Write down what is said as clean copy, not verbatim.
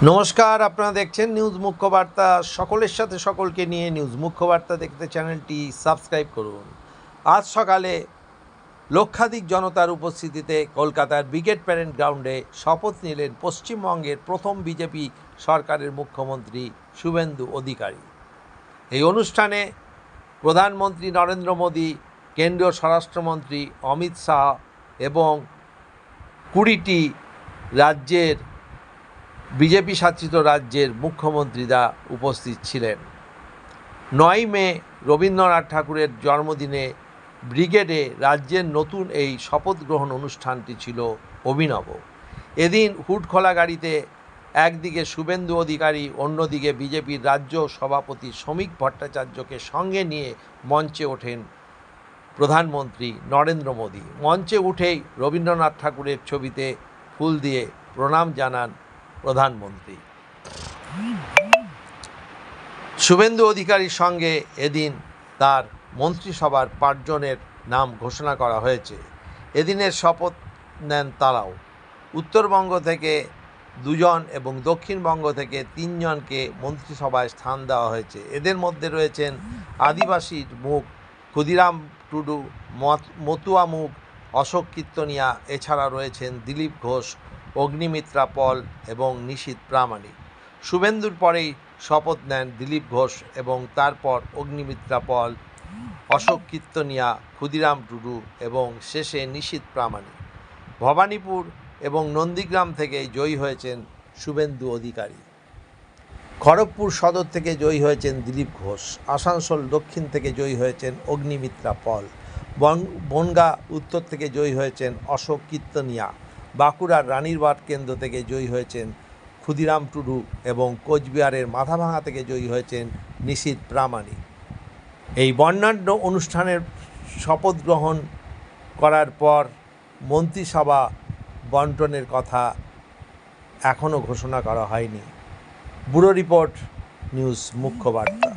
নমস্কার, আপনারা দেখছেন নিউজ মুখ্য বার্তা। সকলের সাথে সকলকে নিয়ে নিউজ মুখ্য বার্তা দেখতে চ্যানেলটি সাবস্ক্রাইব করুন। আজ সকালে লক্ষাধিক জনতার উপস্থিতিতে কলকাতার ব্রিগেড প্যারেড গ্রাউন্ডে শপথ নিলেন পশ্চিমবঙ্গের প্রথম বিজেপি সরকারের মুখ্যমন্ত্রী শুভেন্দু অধিকারী। এই অনুষ্ঠানে প্রধানমন্ত্রী নরেন্দ্র মোদী, কেন্দ্রীয় স্বরাষ্ট্রমন্ত্রী অমিত শাহ এবং 20টি রাজ্যের বিজেপি শাসিত রাজ্যের মুখ্যমন্ত্রীরা উপস্থিত ছিলেন। 9 মে রবীন্দ্রনাথ ঠাকুরের জন্মদিনে ব্রিগেডে রাজ্যের নতুন এই শপথ গ্রহণ অনুষ্ঠানটি ছিল অভিনব। এদিন হুডখোলা গাড়িতে একদিকে শুভেন্দু অধিকারী, অন্যদিকে বিজেপির রাজ্য সভাপতি শ্রমিক ভট্টাচার্যকে সঙ্গে নিয়ে মঞ্চে ওঠেন প্রধানমন্ত্রী নরেন্দ্র মোদী। মঞ্চে উঠেই রবীন্দ্রনাথ ঠাকুরের ছবিতে ফুল দিয়ে প্রণাম জানান প্রধানমন্ত্রী। শুভেন্দু অধিকারীর সঙ্গে এদিন তার মন্ত্রিসভার 5 জনের নাম ঘোষণা করা হয়েছে। এদিনের শপথ নেন তারাও। উত্তরবঙ্গ থেকে 2 জন এবং দক্ষিণবঙ্গ থেকে 3 জনকে মন্ত্রিসভায় স্থান দেওয়া হয়েছে। এদের মধ্যে রয়েছেন আদিবাসীর মুখ ক্ষুদিরাম টুডু, মতুয়া মুখ অশোক কীর্তনিয়া, এছাড়া রয়েছেন দিলীপ ঘোষ, অগ্নিমিত্রা পল এবং নিশীথ প্রামাণিক। শুভেন্দুর পরেই শপথ নেন দিলীপ ঘোষ এবং তারপর অগ্নিমিত্রা পল, অশোক কীর্তনিয়া, ক্ষুদিরাম টুডু এবং শেষে নিশীথ প্রামাণিক। ভবানীপুর এবং নন্দীগ্রাম থেকে জয়ী হয়েছেন শুভেন্দু অধিকারী। খড়গপুর সদর থেকে জয়ী হয়েছেন দিলীপ ঘোষ। আসানসোল দক্ষিণ থেকে জয়ী হয়েছেন অগ্নিমিত্রা পল। বনগাঁ উত্তর থেকে জয়ী হয়েছেন অশোক কীর্তনিয়া। বাঁকুড়ার রানীরবাগ কেন্দ্র থেকে জয়ী হয়েছেন ক্ষুদিরাম টুডু এবং কোচবিহারের মাথাভাঙা থেকে জয়ী হয়েছেন নিশীথ প্রামাণিক। এই বর্ণাঢ্য অনুষ্ঠানের শপথ গ্রহণ করার পর মন্ত্রিসভা বন্টনের কথা এখনও ঘোষণা করা হয়নি। ব্যুরো রিপোর্ট, নিউজ মুখ্য বার্তা।